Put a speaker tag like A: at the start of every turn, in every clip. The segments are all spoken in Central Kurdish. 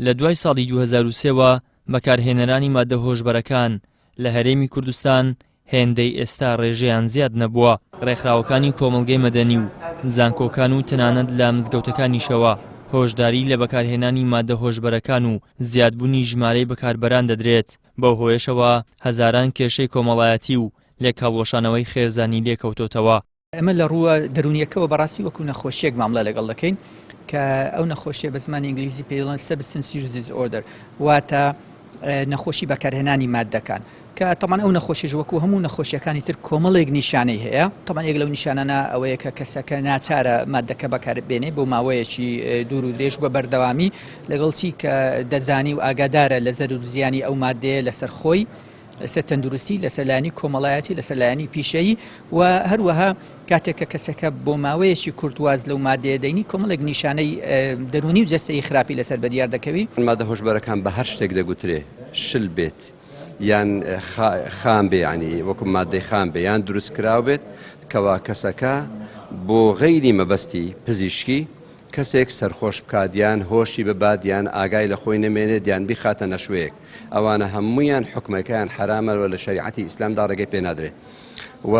A: لە دوای ساڵی 2003ەوە بەکارهێنەرانی مادە هۆشبەرەکان لە هەرێمی کوردستان هێندەی ئێستا ڕێژەیان زیاد نەبووە. ڕێکخراوەکانی کۆمەڵگەی مەدەنی و زانکۆکان و تەنانەت لە مزگەوتەکانیشەوە هۆشداری لە بەکارهێنانی مادە هۆشبەرەکان و زیادبوونی ژمارەی بەکاربەران دەدرێت. بەو هۆیشەوە هەزاران کێشەی کۆمەڵایەتی و لێکهەڵوەشانەوەی خێزانی لێکەوتۆتەوە.
B: ئەمە لە ڕووە دەرونیەکەوە بەڕاستی وەکو نەخۆشیێک ماملە لەگەڵ دەکەین کە ئەو نەخۆشیە بە زمانی ئینگلیزی پێ دەڵێن substance use disorder، واتە نەخۆشی بەکارهێنانی مادەکان، کە تەمان ئەو نەخۆشیش وەکو هەموو نەخۆشیەکانی تر کۆمەڵێک نیشانەی هەیە. تەمان یەک لەو نیشانانە ئەوەیە کە کەسەکە ناچارە مادەکە بەکاربێنێ بۆ ماوەیەکی دوور و درێژ بە بەردەوامی، لەگەڵچی کە دەزانی و ئاگادارە لە زەرور زیانی ئەو مادەیە لەسەر خۆی، لەسەر تەندروستی، لەسەر لایەنی کۆمەڵایەتی، لەسەر لایەنی پیشەیی، و هەروەها کاتێک کە کەسەکە بۆ ماوەیەکی کورتواز لەو مادەیە دەینی کۆمەڵێک نیشانەی دەرونی و جەستەیی خراپی لەسەر بەدیار دەکەوی.
C: مادە هۆشبەرەکان بە هەر شتێک دەگوترێ، شل بێت یان خام بێ، ینی وەکو مادەی خام بێ یان دروست کراو بێت کەوا کەسەکە بۆ غەیری مەبەستی پزیشکی کەسێک سەرخۆش بکات یان هۆشی ببات یان ئاگای لە خۆی نەمێنێت یان بیخاتە نەشوەیەک، ئەوانە هەموویان حکمەکەیان حرامەوە لە شریعەتی ئیسلامدا ڕێگەی پێ نادرێت. و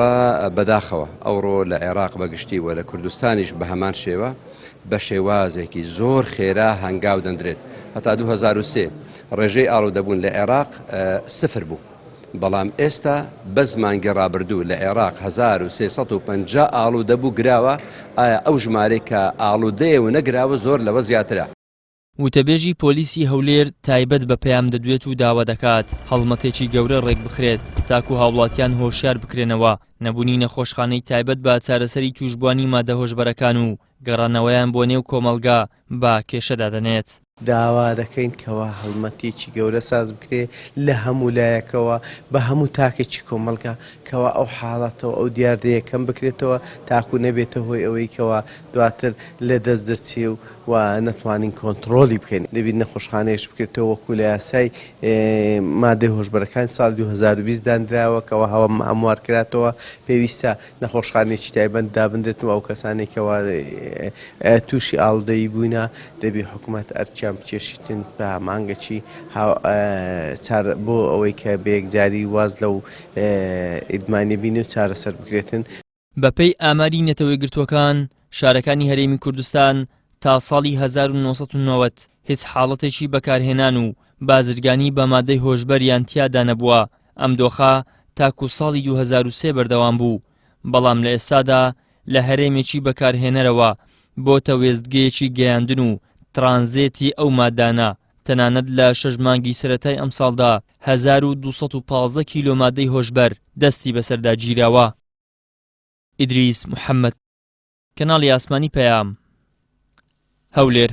C: بەداخەوە ئەوڕۆ لە عێراق بەگشتی و لە کوردستانیش بە هەمان شێوە بە شێوازێکی زۆر خێرا هەنگاو دەندرێت. هەتا 2003 ڕێژەی ئاڵوودەبوون لە عێراق 0 بوو، بەڵام ئێستا بە زمانگی ڕابردوو لە عێراق 1350 ئاڵوودەبوو گراوە. ئایا ئەو ژمارەی کە ئاڵوودەیە و نەگراوە زۆر لەوە زیاترە؟
A: وتەبێژی پۆلیسی هەولێر تایبەت بە پەیام دەدوێت و داوا دەکات هەڵمەتێکی گەورە ڕێک بخرێت تاکو هاوڵاتیان هۆشیار بکرێنەوە نەبوونی نەخۆشخانەی تایبەت بە چارەسەری توشبوانی مادە هۆشبەرەکان و گەڕانەوەیان بۆ نێو کۆمەلگا بە کێشەدا دەنێت.
D: داوا دەکەین کەوا هەڵمەتێکی گەورە ساز بکرێ لە هەموو لایەکەوە بە هەموو تاکێکی کۆمەلگا کەوا ئەو حاڵاتەوە ئەو دیاردەیە کەم بکرێتەوە تاکو نەبێتە هۆی ئەوەی کەوا دواتر لە دەست دەرچێ و نەتوانین کۆنتڕۆلی بکەین. دەبێت نەخۆشخانەیەش بکرێتەوە وەکو لە یاسای مادەی هۆشبەرەکان ساڵ 2020 دانراوە کەوا هەموار کراتەوە پێویستە نەخۆشخانەیەکی تایبەت دابدرێتەوە ئەو کەسانێکەوە تووشی ئاڵودەیی بووینە دەبێت حکوومەت ئەرچیان بچێشیتن بە مانگەکی بۆ ئەوەی کە بەیەکجاری واز لەو ئیدمانی بین و چارەسەر بکرێتن.
A: بەپێی ئاماری نەتەوەی گرتوەکان شارەکانی هەرێمی کوردستان تا ساڵی 1990 هیچ حاڵەتێکی بەکارهێنان و بازرگانی بە مادەی هۆشبەریان تیادا نەبووە. ئەم دۆخە تاکو ساڵی 2003 بەردەوام بوو، بەڵام لە ئێستادا لە هەرێمێکی بەکارهێنەرەوە بۆتە وێستگەیەکی گەیاندن و ترانزێتی ئەو مادانە. تەنانەت لە 6 مانگی سەرەتای ئەم ساڵدا 1215 کیلۆ مادەی هۆشبەر دەستی بەسەردا گیراوە. ئیدریس محەممەد، کەناڵی ئاسمانی پەیام، هەولێر.